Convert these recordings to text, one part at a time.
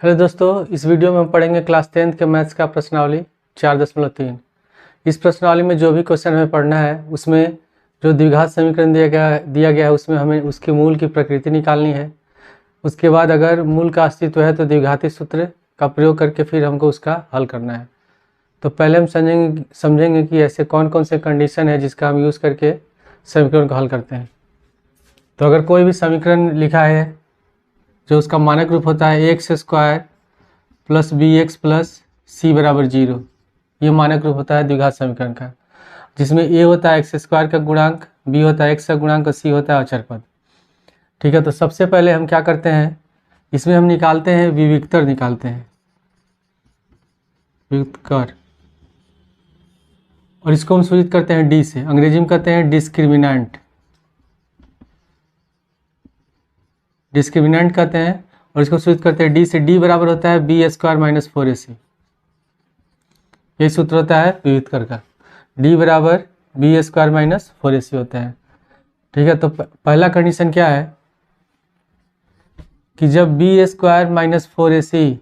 Hello दोस्तों, इस video में हम पढ़ेंगे क्लास 10th के मैथ्स का प्रश्नावली 4.3। इस प्रश्नावली में जो भी क्वेश्चन हमें पढ़ना है उसमें जो द्विघात समीकरण दिया गया है उसमें हमें उसके मूल की प्रकृति निकालनी है। उसके बाद अगर मूल का अस्तित्व है तो द्विघाती सूत्र का प्रयोग करके फिर हमको उसका हल करना है। तो पहले हम समझेंगे कि ऐसे कौन कौन से कंडीशन है जिसका हम यूज़ करके समीकरण को हल करते हैं। तो अगर कोई भी समीकरण लिखा है जो उसका मानक रूप होता है x² plus bx plus c बराबर 0, ये मानक रूप होता है द्विघात समीकरण का, जिसमें a होता है x² का गुणांक, b होता है x का गुणांक और c होता है अचर पद। ठीक है, तो सबसे पहले हम क्या करते हैं, इसमें हम निकालते हैं विविक्तर निकालते हैं, विविक्तर, और इसको हम सूचित करते हैं d से, अंग्रेजी में कहते हैं डिस्क्रिमिनेंट, डिस्क्रिमिनेंट कहते हैं, और इसको सूचित करते हैं d से। d बराबर होता है b² माइनस 4ac, यही सूत्र होता है विविक्तर का, d बराबर b² माइनस 4ac होता है। ठीक है, तो पहला कंडीशन क्या है कि जब b² माइनस 4ac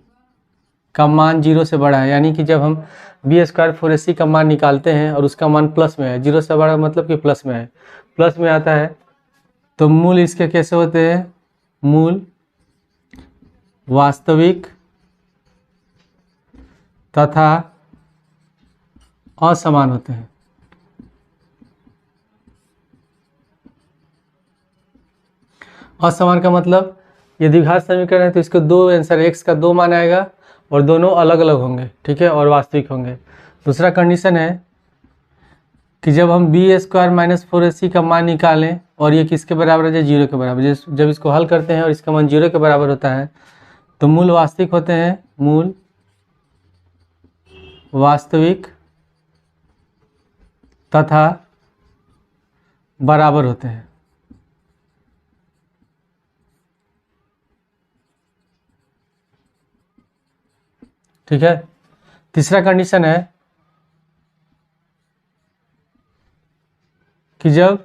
का मान 0 से बड़ा है, यानी कि जब हम b² 4ac का मान निकालते हैं और उसका मान प्लस में है, 0 से बड़ा मतलब कि प्लस में है, प्लस में आता है, तो मूल इसके कैसे होते हैं, मूल वास्तविक तथा असमान होते हैं। असमान का मतलब ये द्विघात समीकरण है तो इसको दो आंसर, x का 2 मान आएगा और दोनों अलग अलग होंगे, ठीक है, और वास्तविक होंगे। दूसरा कंडीशन है कि जब हम b² माइनस 4ac का मान निकालें और ये किसके बराबर है, 0 के बराबर, जब इसको हल करते हैं और इसका मान 0 के बराबर होता है तो मूल वास्तविक होते हैं, मूल वास्तविक तथा बराबर होते हैं। ठीक है, तीसरा कंडीशन है कि जब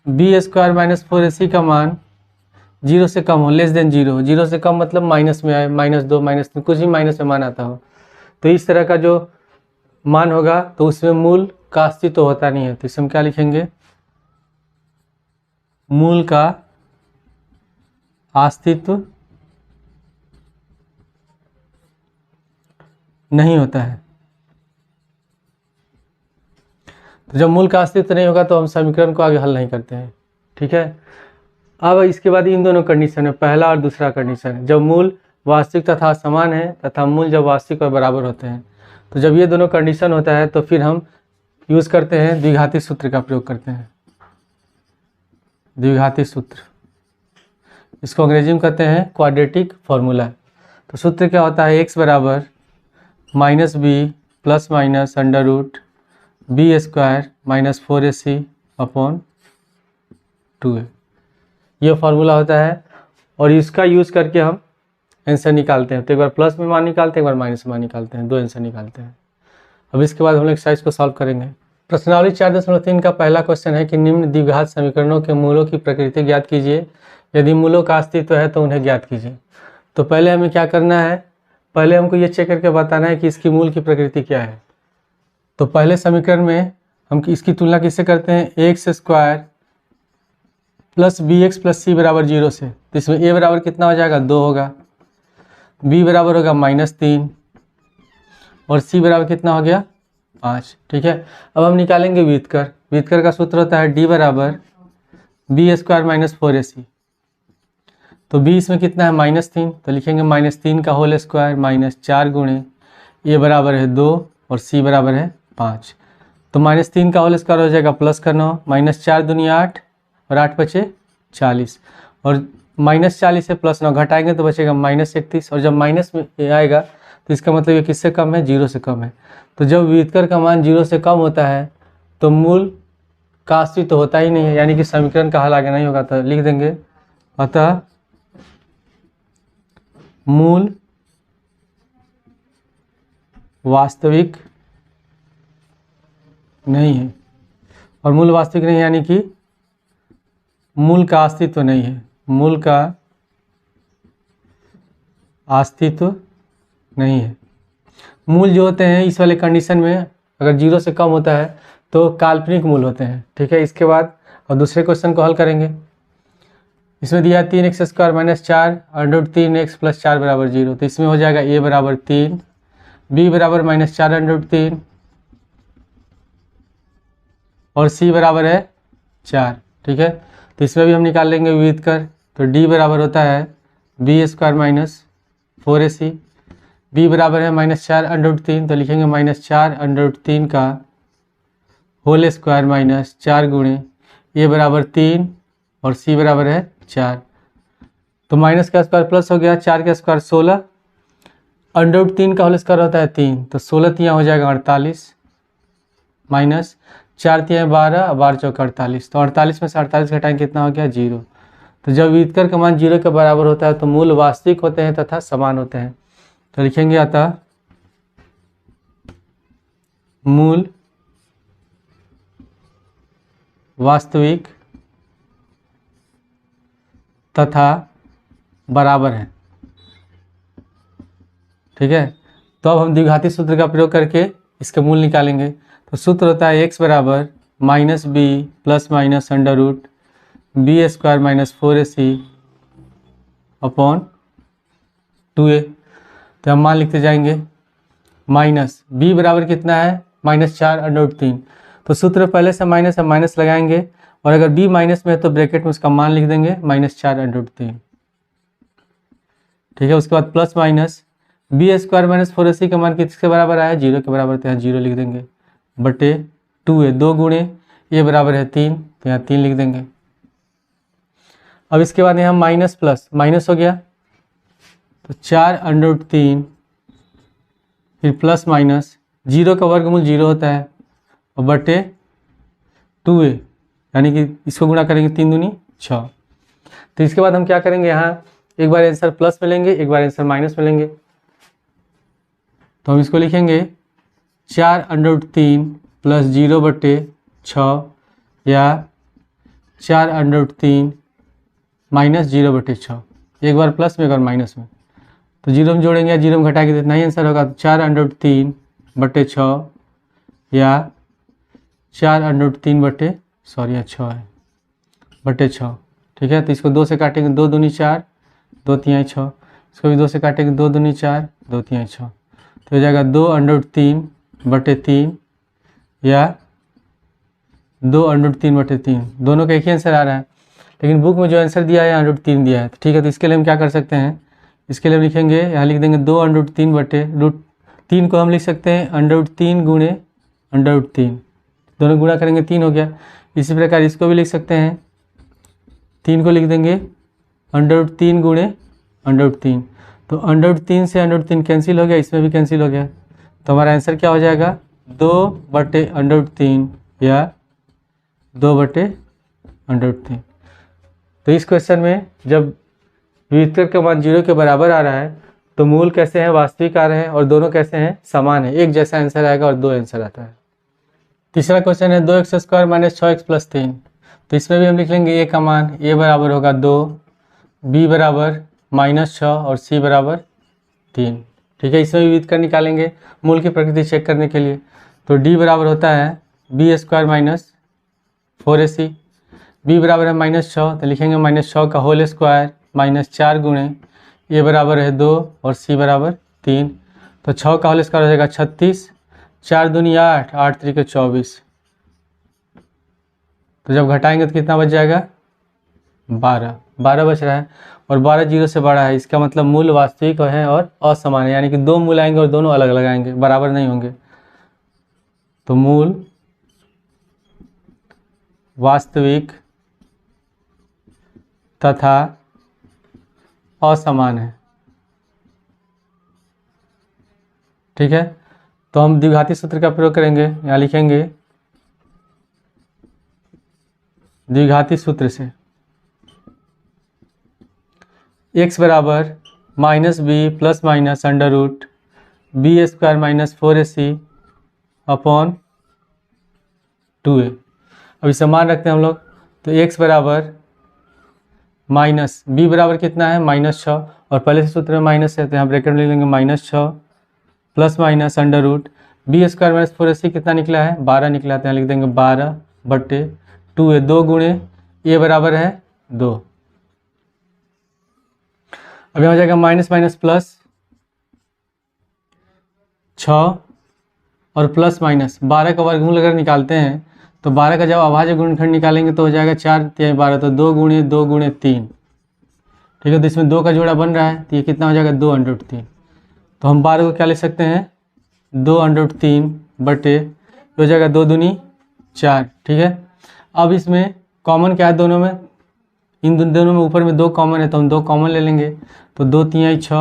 b² माइनस 4ac का मान 0 से कम हो, लेस देन 0, 0 से कम मतलब माइनस में आए, -2 -3 कुछ भी माइनस में मान आता हो, तो इस तरह का जो मान होगा तो उसमें मूल का अस्तित्व होता नहीं है। तो इसमें क्या लिखेंगे, मूल का अस्तित्व नहीं होता है। तो जब मूल का अस्तित्व नहीं होगा तो हम समीकरण को आगे हल नहीं करते हैं। ठीक है, अब इसके बाद इन दोनों कंडीशन है, पहला और दूसरा कंडीशन है, जब मूल वास्तविक तथा समान है तथा मूल जब वास्तविक और बराबर होते हैं, तो जब ये दोनों कंडीशन होता है तो फिर हम यूज़ करते हैं द्विघाती सूत्र का प्रयोग करते हैं, द्विघाती सूत्र, इसको अंग्रेजी में कहते हैं क्वाड्रेटिक फॉर्मूला। तो सूत्र क्या होता है, x बराबर -b plus minus under root b² minus 4ac upon 2a, ये फार्मूला होता है और इसका यूज़ करके हम आंसर निकालते हैं। तो एक बार प्लस में मान निकालते हैं, एक बार माइनस में मान निकालते हैं, दो आंसर निकालते हैं। अब इसके बाद हम लोग एक्सरसाइज को सॉल्व करेंगे। प्रश्नावली 4.3 का पहला क्वेश्चन है कि निम्न द्विघात समीकरणों के मूलों की प्रकृति ज्ञात कीजिए, यदि मूलों का अस्तित्व है तो उन्हें ज्ञात कीजिए। तो पहले हमें क्या करना है, पहले हमको ये चेक करके बताना है कि इसकी मूल की प्रकृति क्या है। तो पहले समीकरण में हम इसकी तुलना किससे करते हैं, x² plus bx plus c बराबर 0 से, तो इसमें a बराबर कितना हो जाएगा, 2 होगा, b बराबर होगा -3 और c बराबर कितना हो गया, 5। ठीक है, अब हम निकालेंगे व्युत्कर। व्युत्कर का सूत्र होता है d बराबर b² माइनस 4ac, तो b इसमें कितना है, -3, तो लिखेंगे -3 का होल स्क्वायर माइनस 4 गुणे a बराबर है 2 और c बराबर है 5, तो -3 का होल स्क्वायर हो जाएगा प्लस का 9, -4 दूनी 8 और 8 बचे 40, और -40 से प्लस 9 घटाएंगे तो बचेगा -31, और जब माइनस में आएगा तो इसका मतलब ये किससे कम है, 0 से कम है। तो जब व्युत्कर का मान 0 से कम होता है तो मूल का अस्तित्व तो होता ही नहीं है, यानी कि समीकरण का हल आगे नहीं होगा। तो लिख देंगे, अतः मूल वास्तविक नहीं है, और मूल वास्तविक नहीं यानी कि मूल का अस्तित्व नहीं है, मूल का अस्तित्व नहीं है। मूल जो होते हैं इस वाले कंडीशन में अगर 0 से कम होता है तो काल्पनिक मूल होते हैं। ठीक है, इसके बाद और दूसरे क्वेश्चन को हल करेंगे। इसमें दिया 3x² माइनस 4 √3x प्लस 4 बराबर 0। तो इसमें हो जाएगा a बराबर 3, b बराबर -4 √3 और c बराबर है 4। ठीक है, तो इसमें भी हम निकाल लेंगे विविध कर। तो d बराबर होता है b² माइनस 4ac, b बराबर है -4 √3, तो लिखेंगे -4 √3 का होल स्क्वायर माइनस 4 गुणे a बराबर 3 और c बराबर है 4। तो माइनस का स्क्वायर प्लस हो गया, 4 का स्क्वायर 16, √3 का होल स्क्वायर होता है 3, तो 16 तियाँ हो जाएगा 48 माइनस 4 तियाँ 12, 12 चौका 48, तो 48 में से 48 घटाएंगे कितना हो गया 0। तो जब विविधकर का मान 0 के बराबर होता है तो मूल वास्तविक होते हैं तथा समान होते हैं। तो लिखेंगे अतः मूल वास्तविक तथा बराबर है। ठीक है, तो अब हम द्विघाती सूत्र का प्रयोग करके इसके मूल निकालेंगे। तो सूत्र होता है x बराबर -b plus minus √b² minus 4ac upon 2a। तो हम मान लिखते जाएंगे। माइनस b बराबर कितना है -4 √3, तो सूत्र पहले से माइनस है, माइनस लगाएंगे और अगर b माइनस में है तो ब्रैकेट में उसका मान लिख देंगे -4 √3। ठीक है, उसके बाद plus minus b² minus 4ac का मान किसके बराबर आया 0 के बराबर, तो यहाँ 0 लिख देंगे बटे 2a, 2 गुणे a बराबर है 3, तो यहाँ 3 लिख देंगे। अब इसके बाद यहाँ माइनस प्लस माइनस हो गया, तो 4 √3 फिर प्लस माइनस 0 का वर्गमूल 0 होता है और बटे 2a, यानी कि इसको गुणा करेंगे 3 दूनी 6। तो इसके बाद हम क्या करेंगे, यहाँ एक बार आंसर प्लस में लेंगे, एक बार आंसर माइनस में लेंगे। तो हम इसको लिखेंगे 4 √3 प्लस 0 बटे 6 या 4 √3 माइनस 0 बटे 6, एक बार प्लस में एक बार माइनस में। तो 0 में जोड़ेंगे या 0 में घटाएंगे तो इतना ही आंसर होगा। तो 4 √3 बटे 6 या 4 √3 बटे 6 है बटे 6। ठीक है, तो इसको 2 से काटेंगे, 2 दूनी 4, 2 तिहाई 6, इसको भी 2 से काटेंगे, 2 दूनी 4, 2 तिहाई 6, तो हो जाएगा 2 √3 बटे 3 या 2 √3 बटे 3। दोनों का एक ही आंसर आ रहा है, लेकिन बुक में जो आंसर दिया है √3 दिया है। ठीक है, तो इसके लिए हम क्या कर सकते हैं, इसके लिए हम लिखेंगे, यहाँ लिख देंगे 2 √3 बटे √3 को हम लिख सकते हैं √3 गुणे √3, दोनों गुणा करेंगे 3 हो गया। इसी प्रकार इसको भी लिख सकते हैं, 3 को लिख देंगे √3 गुणे √3, तो √3 से √3 कैंसिल हो गया, इसमें भी कैंसिल हो गया, तो हमारा आंसर क्या हो जाएगा 2 बटे √3 या 2 बटे √3। तो इस क्वेश्चन में जब विविधकर का मान 0 के बराबर आ रहा है तो मूल कैसे हैं, वास्तविक आ रहे हैं और दोनों कैसे हैं, समान है, एक जैसा आंसर आएगा और 2 आंसर आता है। तीसरा क्वेश्चन है 2x² माइनस 6x प्लस 3। तो इसमें भी हम लिख लेंगे a का मान, a बराबर होगा 2, b बराबर -6 और c बराबर 3। ठीक है, इसमें भी विविधकर निकालेंगे मूल की प्रकृति चेक करने के लिए। तो d बराबर होता है b² माइनस 4ac, b बराबर है -6, तो लिखेंगे -6 का होल स्क्वायर माइनस 4 गुणे a बराबर है 2 और c बराबर 3, तो 6 का होल स्क्वायर हो जाएगा 36, 4 दूनी 8, 8 3 के 24, तो जब घटाएंगे तो कितना बच जाएगा 12, 12 बच रहा है और 12 0 से बड़ा है, इसका मतलब मूल वास्तविक है और असमान है, यानी कि 2 मूल आएंगे और दोनों अलग अलग आएंगे, बराबर नहीं होंगे। तो मूल वास्तविक तथा असमान है। ठीक है, तो हम द्विघाती सूत्र का प्रयोग करेंगे, यहाँ लिखेंगे द्विघाती सूत्र से x बराबर -b plus minus √b² minus 4ac upon 2a। अब इसे मान रखते हैं हम लोग, तो x बराबर माइनस b बराबर कितना है -6 और पहले से सूत्र में माइनस है तो यहाँ ब्रैकेट में लिख लेंगे -6 plus minus under root B square minus 4ac कितना निकला है 12 निकला है, तो यहाँ लिख देंगे 12/2 है 2 गुणे ए बराबर है 2। अब यहाँ हो जाएगा माइनस माइनस प्लस 6 और प्लस माइनस 12 का वर्गमूल अगर निकालते हैं तो 12 का जब अभाज्य गुणनखंड निकालेंगे तो हो जाएगा 4 × 12 तो 2 गुणे 2 गुणे 3, ठीक है। तो इसमें 2 का जोड़ा बन रहा है तो ये कितना हो जाएगा 2√3। तो हम 12 को क्या ले सकते हैं 2√3 हो जाएगा 2 दूनी 4, ठीक है। अब इसमें कॉमन क्या है दोनों में, इन दोनों में ऊपर में 2 कॉमन है तो हम 2 कॉमन ले लेंगे तो 2 × 6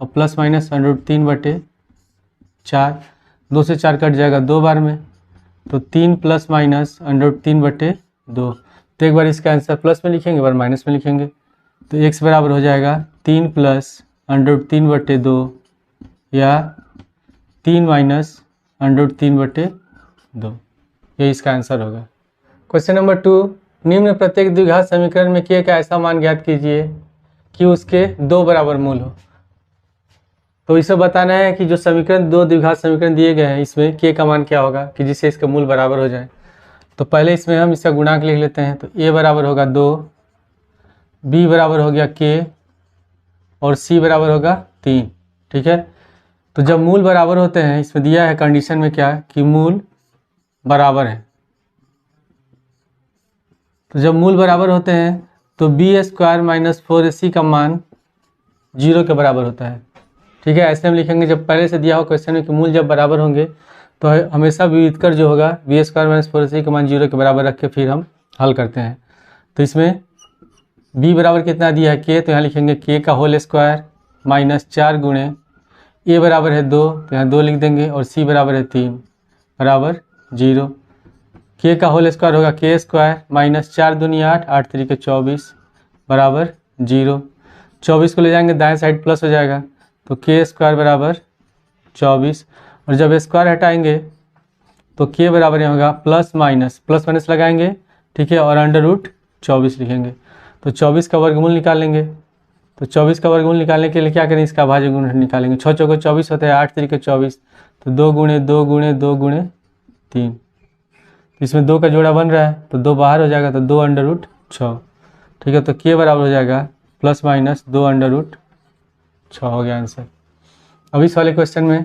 और प्लस माइनस √3/4, 2 से 4 कट जाएगा 2 बार में तो 3 प्लस माइनस √3/2। तो एक बार इसका आंसर प्लस में लिखेंगे, एक बार माइनस में लिखेंगे तो x बराबर हो जाएगा 3 प्लस √3/2 या 3 माइनस √3/2, ये इसका आंसर होगा। क्वेश्चन नंबर 2, निम्न प्रत्येक द्विघात समीकरण में k का ऐसा मान ज्ञात कीजिए कि उसके 2 बराबर मूल हो। तो इसे बताना है कि जो समीकरण 2 द्विघात समीकरण दिए गए हैं इसमें k का मान क्या होगा कि जिससे इसका मूल बराबर हो जाए। तो पहले इसमें हम इसका गुणांक लिख लेते हैं तो a बराबर होगा 2, b बराबर हो गया k और c बराबर होगा 3, ठीक है। तो जब मूल बराबर होते हैं इसमें दिया है कंडीशन में क्या कि मूल बराबर है, तो जब मूल बराबर होते हैं तो b² माइनस 4ac का मान 0 के बराबर होता है, ठीक है। ऐसे हम लिखेंगे जब पहले से दिया हो क्वेश्चन में कि मूल जब बराबर होंगे तो हमेशा विविधकर जो होगा b² माइनस 4ac का मान 0 के बराबर रख के फिर हम हल करते हैं। तो इसमें b बराबर कितना दिया है k, तो यहाँ लिखेंगे k का होल स्क्वायर माइनस 4 गुणे a बराबर है 2 तो यहाँ 2 लिख देंगे और c बराबर है 3 बराबर 0। k का होल स्क्वायर होगा k² माइनस 4 दूनी 8, 8 3 के 24 बराबर 0। 24 को ले जाएंगे दाएं साइड प्लस हो जाएगा तो k² बराबर 24 और जब स्क्वायर हटाएंगे तो k बराबर यहाँ होगा प्लस माइनस लगाएंगे, ठीक है, और √24 लिखेंगे। तो 24 का वर्गमूल निकाल लेंगे तो 24 का वर्गमूल निकालने के लिए क्या करें इसका अभाज्य गुणनखंड निकालेंगे। 6 चौके 24 होता है, 8 3 के 24 तो 2 गुणे 2 गुणे 2 गुणे 3, इसमें 2 का जोड़ा बन रहा है तो 2 बाहर हो जाएगा तो 2√6, ठीक है। तो k बराबर हो जाएगा प्लस माइनस 2√6 हो गया आंसर। अब इस वाले क्वेश्चन में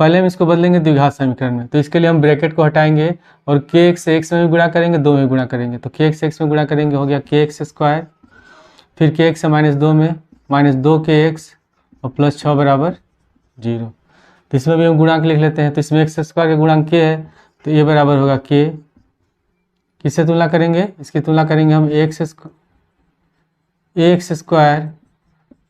पहले हम इसको बदलेंगे द्विघात समीकरण में, तो इसके लिए हम ब्रैकेट को हटाएंगे और kx से x में भी गुणा करेंगे, 2 में गुणा करेंगे तो kx से x में गुणा करेंगे हो गया kx², फिर kx से -2 में -2kx और प्लस 6 बराबर 0। तो इसमें भी हम गुणांक लिख लेते हैं तो इसमें x² का गुणांक k है तो ये बराबर होगा k, किससे तुलना करेंगे इसकी तुलना करेंगे हम ax²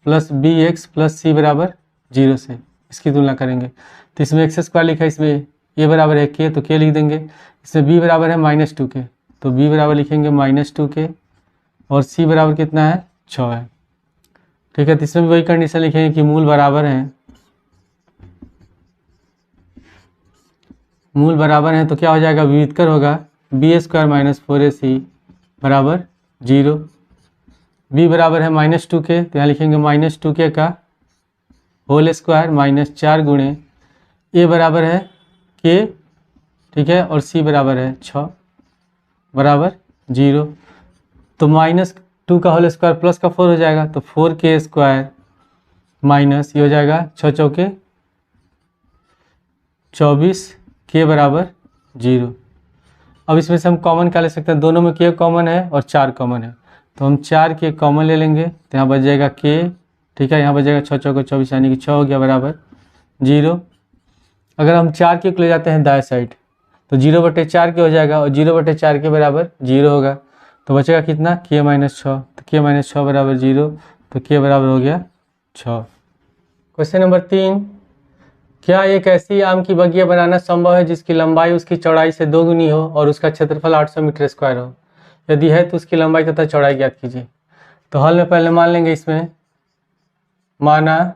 plus bx plus c बराबर 0 से, इसकी तुलना करेंगे तो इसमें x² लिखा है, इसमें a बराबर है k तो k लिख देंगे, इसमें b बराबर है -2k तो b बराबर लिखेंगे -2k और c बराबर कितना है 6 है, ठीक है। तो इसमें भी वही कंडीशन लिखेंगे कि मूल बराबर हैं, मूल बराबर हैं तो क्या हो जाएगा विविधकर होगा b² माइनस 4ac बराबर 0, b बराबर है -2k तो यहाँ लिखेंगे -2k का होल स्क्वायर माइनस 4 गुणे a बराबर है k, ठीक है, और c बराबर है 6 बराबर 0। तो -2 का होल स्क्वायर प्लस का 4 हो जाएगा तो 4k² माइनस ये हो जाएगा 6 चौके 24 k बराबर 0। अब इसमें से हम कॉमन क्या ले सकते हैं, दोनों में k कॉमन है और 4 कॉमन है तो हम 4k कॉमन ले लेंगे तो यहाँ बच जाएगा k, ठीक है, यहाँ बच जाएगा 6 चौके 24 यानी कि 6 हो गया बराबर 0। अगर हम 4k को ले जाते हैं दाएं साइड तो 0/4k हो जाएगा और 0/4 बराबर 0 होगा तो बचेगा कितना k - 6 तो k - 6 बराबर 0 तो k बराबर हो गया 6। क्वेश्चन नंबर 3, क्या एक ऐसी आम की बगिया बनाना संभव है जिसकी लंबाई उसकी चौड़ाई से 2 गुनी हो और उसका क्षेत्रफल 800 मीटर स्क्वायर हो? यदि है तो उसकी लंबाई तथा चौड़ाई ज्ञात कीजिए। तो हल में पहले मान लेंगे, इसमें माना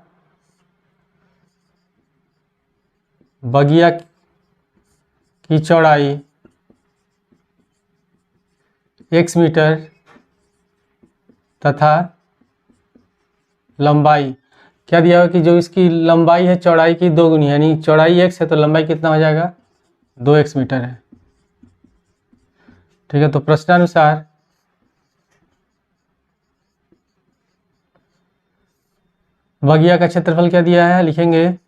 बगिया की चौड़ाई x मीटर तथा लंबाई क्या दिया हुआ कि जो इसकी लंबाई है चौड़ाई की 2 गुनी, यानी चौड़ाई x है तो लंबाई कितना हो जाएगा 2x मीटर है। ठीक है, तो प्रश्नानुसार बगिया का क्षेत्रफल क्या दिया है, लिखेंगे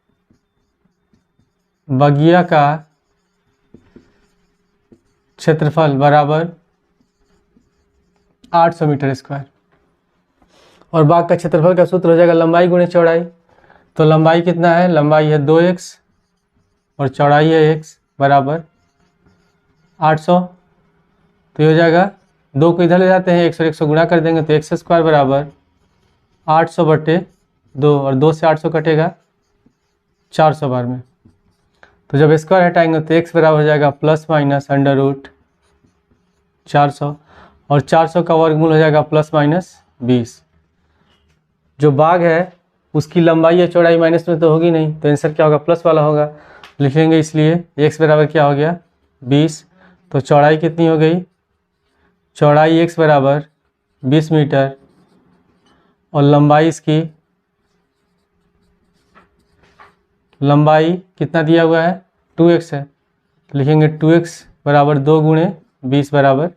बगिया का क्षेत्रफल बराबर 800 मीटर स्क्वायर। और बाग का क्षेत्रफल का सूत्र हो जाएगा लंबाई गुणे चौड़ाई। तो लंबाई कितना है, लंबाई है 2x और चौड़ाई है x बराबर 800। तो ये हो जाएगा 2 को इधर ले जाते हैं, 100 और 100 गुणा कर देंगे तो x स्क्वायर बराबर 800/2 और 2 से 800 कटेगा 400 बार में। तो जब स्क्वायर हटाएंगे तो x बराबर हो जाएगा ±√400 और 400 का वर्गमूल हो जाएगा ±20। जो बाग है उसकी लंबाई या चौड़ाई माइनस में तो होगी नहीं, तो आंसर क्या होगा, प्लस वाला होगा, लिखेंगे। इसलिए x बराबर क्या हो गया 20। तो चौड़ाई कितनी हो गई, चौड़ाई x बराबर 20 मीटर और लंबाई इसकी, लंबाई कितना दिया हुआ है 2x है, तो लिखेंगे 2x बराबर 2 गुणे 20 बराबर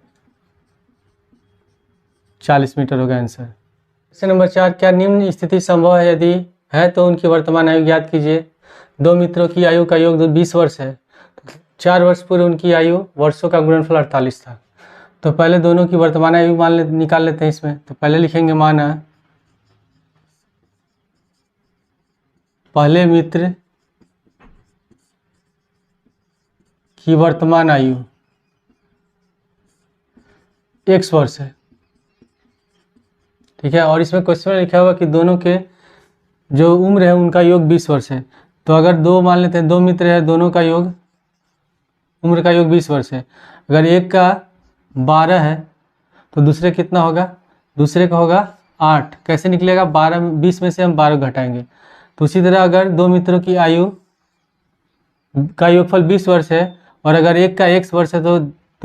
40 मीटर होगा आंसर। क्वेश्चन नंबर 4, क्या निम्न स्थिति संभव है, यदि है तो उनकी वर्तमान आयु ज्ञात कीजिए। 2 मित्रों की आयु का योग 20 वर्ष है, 4 वर्ष पूर्व उनकी आयु वर्षों का गुणनफल 48 था। तो पहले दोनों की वर्तमान आयु निकाल लेते हैं इसमें। तो पहले लिखेंगे माना पहले मित्र की वर्तमान आयु x वर्ष है, ठीक है। और इसमें क्वेश्चन में लिखा हुआ कि दोनों के जो उम्र है उनका योग 20 वर्ष है। तो अगर दो मान लेते हैं, 2 मित्र है, दोनों का योग उम्र का योग 20 वर्ष है। अगर एक का 12 है तो दूसरे कितना होगा, दूसरे का होगा 8। कैसे निकलेगा, 20 में से हम 12 घटाएंगे। तो उसी तरह अगर 2 मित्रों की आयु का योगफल 20 वर्ष है और अगर एक का x वर्ष है तो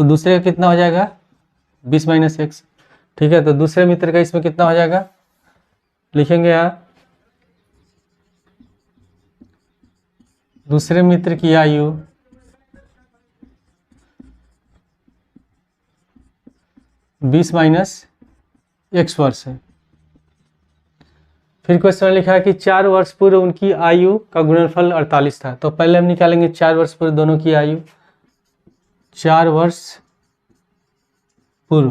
दूसरे का कितना हो जाएगा 20 - x, ठीक है। तो दूसरे मित्र का इसमें कितना हो जाएगा, लिखेंगे यहाँ दूसरे मित्र की आयु बीस -x वर्ष है। फिर क्वेश्चन में लिखा है कि 4 वर्ष पूर्व उनकी आयु का गुणनफल 48 था। तो पहले हम निकालेंगे 4 वर्ष पूर्व दोनों की आयु। 4 वर्ष पूर्व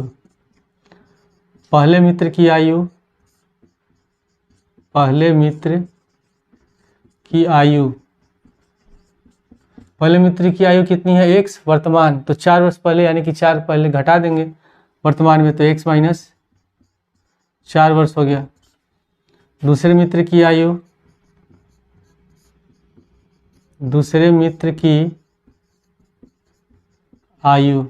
पहले मित्र की आयु, पहले मित्र की आयु, पहले मित्र की आयु कितनी है x वर्तमान, तो 4 वर्ष पहले यानी कि 4 पहले घटा देंगे वर्तमान में, तो x - 4 वर्ष हो गया। दूसरे मित्र की आयु, दूसरे मित्र की आयु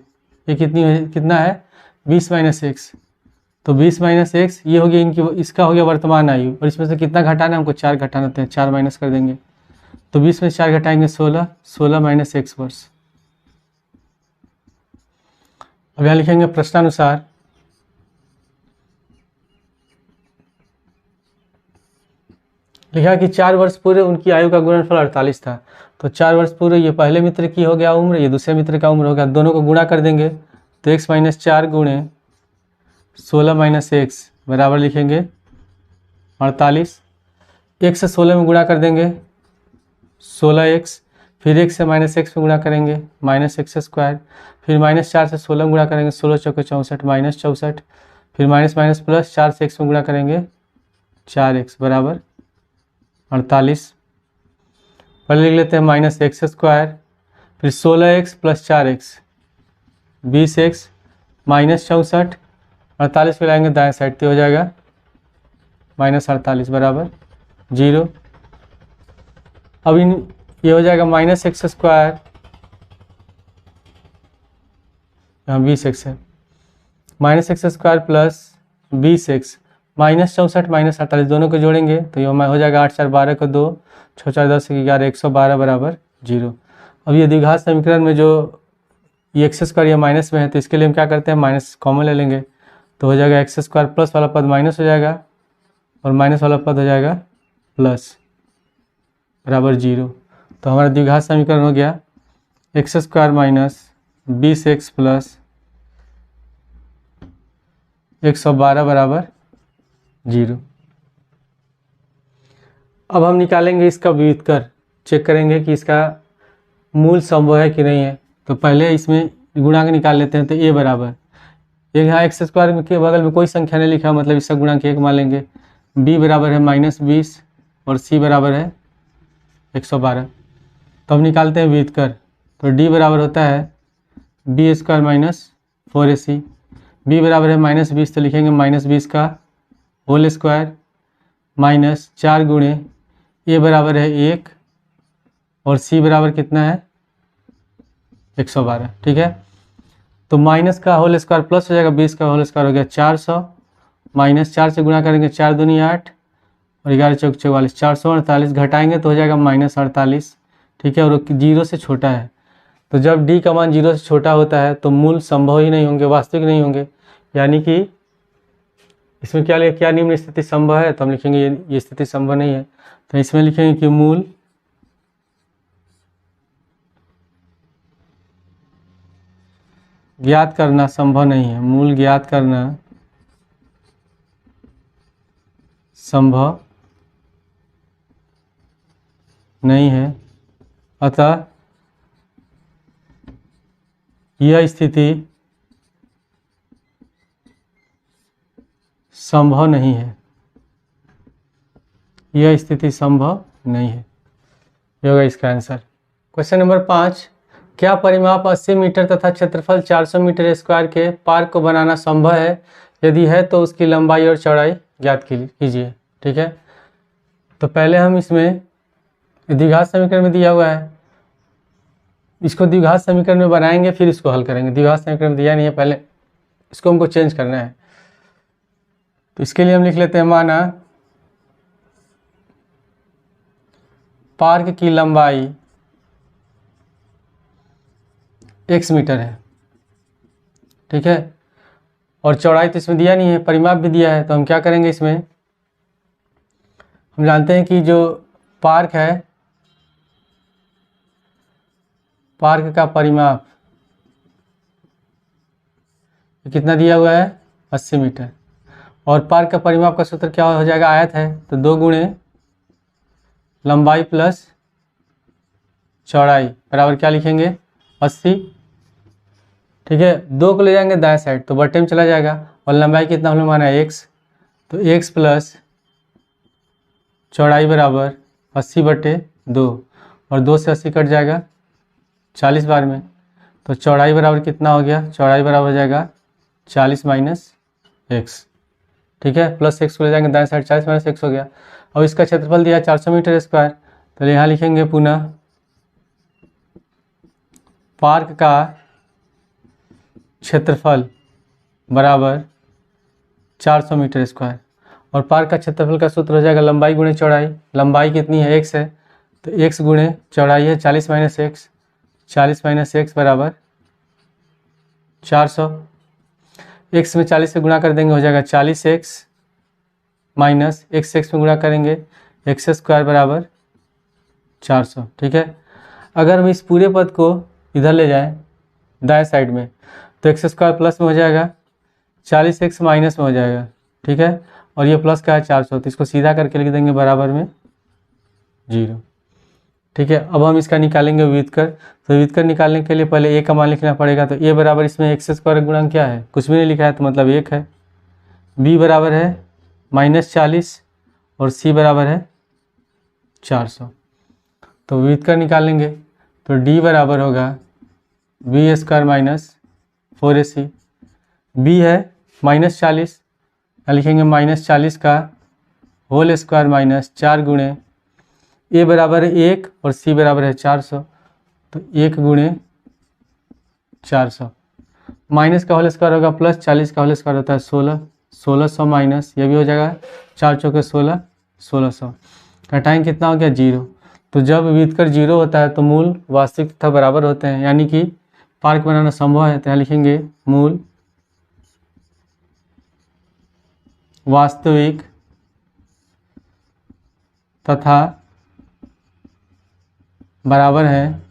ये कितना है 20 - x, तो 20 - x ये हो गया इनकी, इसका हो गया वर्तमान आयु। और इसमें से कितना घटाना है हमको, 4 घटाना है, 4 माइनस कर देंगे। तो 20 में 4 घटाएंगे 16, 16 - x वर्ष। अब यहाँ लिखेंगे प्रश्नानुसार लिखा कि 4 वर्ष पूर्व उनकी आयु का गुणनफल 48 था। तो 4 वर्ष पूर्व ये पहले मित्र की हो गया उम्र, ये दूसरे मित्र का उम्र हो गया, दोनों को गुणा कर देंगे तो x - 4 गुणे 16 - x बराबर लिखेंगे 48। x से 16 में गुणा कर देंगे 16x, फिर x से -x में गुणा करेंगे -x², फिर -4 से 16 में गुणा करेंगे 16 चौके 64 -64, फिर माइनस प्लस 4 से x में गुणा करेंगे 4x बराबर 48। पहले लिख लेते हैं -x², फिर 16x + 4x 20x -64, 48 को लाएंगे दाएं साइड तो हो जाएगा -48 बराबर 0। अब ये हो जाएगा -x², यहाँ 20x है, -x² प्लस 20x -64 -48 दोनों को जोड़ेंगे तो ये हो जाएगा 8 4 12 को 2, 6 4 10 11 112 बराबर 0। अब ये द्विघात समीकरण में जो ये x² ये माइनस में है तो इसके लिए हम क्या करते हैं माइनस कॉमन ले लेंगे तो हो जाएगा x² प्लस वाला पद माइनस हो जाएगा और माइनस वाला पद हो जाएगा प्लस बराबर 0। तो हमारा द्विघात समीकरण हो गया x square minus 20x plus 112 बराबर 0। अब हम निकालेंगे इसका व्युत्कर, चेक करेंगे कि इसका मूल संभव है कि नहीं है। तो पहले इसमें गुणांक निकाल लेते हैं। तो a बराबर एक, यहाँ एक्स स्क्वायर के बगल में कोई संख्या नहीं लिखा, मतलब इसका गुणांक 1 मान लेंगे। b बराबर है -20 और c बराबर है 112। तो हम निकालते हैं व्युत्कर। तो d बराबर होता है b square minus 4ac। b बराबर है -20 तो लिखेंगे -20 का होल स्क्वायर माइनस 4 गुणे a बराबर है 1 और c बराबर कितना है 112। ठीक है, तो माइनस का होल स्क्वायर प्लस हो जाएगा, 20 का होल स्क्वायर हो गया 400, माइनस 4 से गुणा करेंगे 4 दूनी 8 और 11 चौक 44, 448 घटाएंगे तो हो जाएगा -48। ठीक है, और 0 से छोटा है। तो जब d का मान 0 से छोटा होता है तो मूल संभव ही नहीं होंगे, वास्तविक नहीं होंगे। यानी कि इसमें क्या निम्न स्थिति संभव है, तो हम लिखेंगे ये स्थिति संभव नहीं है। तो इसमें लिखेंगे कि मूल ज्ञात करना संभव नहीं है, मूल ज्ञात करना संभव नहीं है, अतः यह स्थिति संभव नहीं है, यह स्थिति संभव नहीं है। ये होगा इसका आंसर। क्वेश्चन नंबर 5, क्या परिमाप 80 मीटर तथा क्षेत्रफल 400 मीटर स्क्वायर के पार्क को बनाना संभव है? यदि है तो उसकी लंबाई और चौड़ाई ज्ञात कीजिए। ठीक है, तो पहले हम इसमें द्विघात समीकरण में दिया हुआ है, इसको द्विघात समीकरण में बनाएंगे फिर इसको हल करेंगे। द्विघात समीकरण में दिया नहीं है, पहले इसको हमको चेंज करना है। तो इसके लिए हम लिख लेते हैं, माना पार्क की लंबाई x मीटर है। ठीक है, और चौड़ाई तो इसमें दिया नहीं है, परिमाप भी दिया है। तो हम क्या करेंगे, इसमें हम जानते हैं कि जो पार्क है, पार्क का परिमाप कितना दिया हुआ है 80 मीटर, और पार्क का परिमाप का सूत्र क्या हो जाएगा, आयत है तो 2 गुणे लंबाई प्लस चौड़ाई बराबर क्या लिखेंगे 80। ठीक है, 2 को ले जाएंगे दाएं साइड तो बट्टे में चला जाएगा, और लंबाई कितना हमने माना है x, तो x प्लस चौड़ाई बराबर 80/2, और 2 से 80 कट जाएगा 40 बार में। तो चौड़ाई बराबर कितना हो गया, चौड़ाई बराबर हो जाएगा 40 माइनस x। ठीक है, प्लस x को ले जाएंगे दाएं साइड, 40 माइनस x हो गया। और इसका क्षेत्रफल दिया 400 मीटर स्क्वायर, तो यहाँ लिखेंगे पुनः पार्क का क्षेत्रफल बराबर 400 मीटर स्क्वायर, और पार्क का क्षेत्रफल का सूत्र हो जाएगा लंबाई गुणे चौड़ाई। लंबाई कितनी है x है, तो x गुणे चौड़ाई है 40 माइनस x, 40 माइनस x बराबर 400। x में 40 से गुणा कर देंगे हो जाएगा 40x माइनस x में गुणा करेंगे x स्क्वायर बराबर 400। ठीक है, अगर हम इस पूरे पद को इधर ले जाएं दाएं साइड में तो x स्क्वायर प्लस में हो जाएगा, 40x माइनस में हो जाएगा। ठीक है, और ये प्लस का है 400, तो इसको सीधा करके लिख देंगे बराबर में 0। ठीक है, अब हम इसका निकालेंगे व्युत्कर। तो व्युत्कर निकालने के लिए पहले a का मान लिखना पड़ेगा। तो a बराबर इसमें x स्क्वायर गुणन क्या है, कुछ भी नहीं लिखा है तो मतलब 1 है। b बराबर है -40 और c बराबर है 400। तो व्युत्कर निकालेंगे तो d बराबर होगा b square minus 4ac। b है -40, लिखेंगे -40 का होल स्क्वायर माइनस 4 गुणे a बराबर है 1 और c बराबर है 400, तो 1 गुणे 400। माइनस का होल स्क्वायर होगा प्लस, 40 का होल स्क्वायर होता है 16, 1600 माइनस ये भी हो जाएगा 4 चौके 16, 1600 घटाएंगे कितना हो गया 0। तो जब व्युत्कर 0 होता है तो मूल वास्तविक तथा बराबर होते हैं, यानी कि पार्क बनाना संभव है। तो यहाँ लिखेंगे मूल वास्तविक तथा बराबर है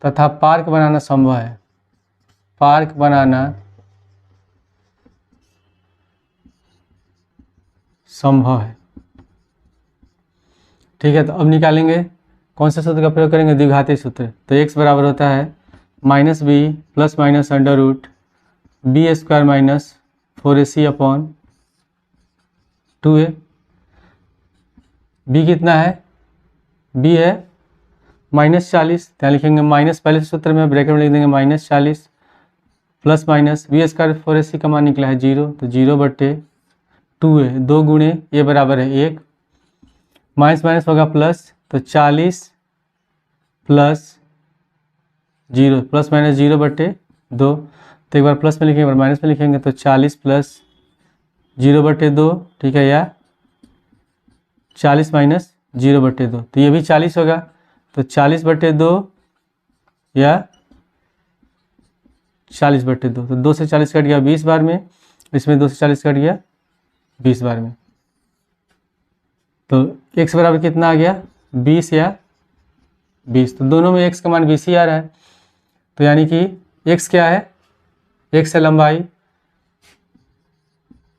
तथा पार्क बनाना संभव है। पार्क बनाना संभव है। ठीक है, तो अब निकालेंगे कौन से सूत्र का प्रयोग करेंगे, द्विघाती सूत्र। तो x बराबर होता है minus B plus minus under root B square minus 4ac upon 2a। b कितना है, b है -40, यहाँ लिखेंगे माइनस, पहले सूत्र में ब्रैकेट में लिख देंगे -40 plus minus B square 4ac का मान निकला है 0, तो 0/2a, 2 गुणे a बराबर है 1, माइनस माइनस होगा प्लस, तो 40 प्लस 0 प्लस माइनस 0/2, तो एक बार प्लस में लिखेंगे एक बार माइनस में लिखेंगे, तो 40 प्लस 0/2, ठीक है, या 40 माइनस 0/2, तो ये भी 40 होगा, तो 40/2 या 40/2, तो 2 से 40 कट गया 20 बार में, इसमें 2 से 40 कट गया 20 बार में, तो x बराबर कितना आ गया 20 या 20, तो दोनों में x का मान 20 ही आ रहा है। तो यानी कि x क्या है, x है लंबाई,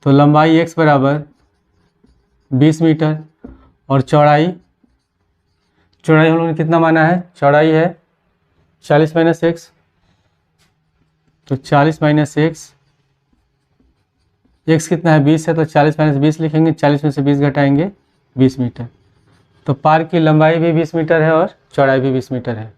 तो लंबाई x बराबर 20 मीटर और चौड़ाई हम लोगों ने कितना माना है, चौड़ाई है 40 माइनस x, तो 40 माइनस x कितना है 20 है, तो 40 माइनस 20 लिखेंगे, 40 में से 20 घटाएंगे 20 मीटर। तो पार्क की लंबाई भी 20 मीटर है और चौड़ाई भी 20 मीटर है।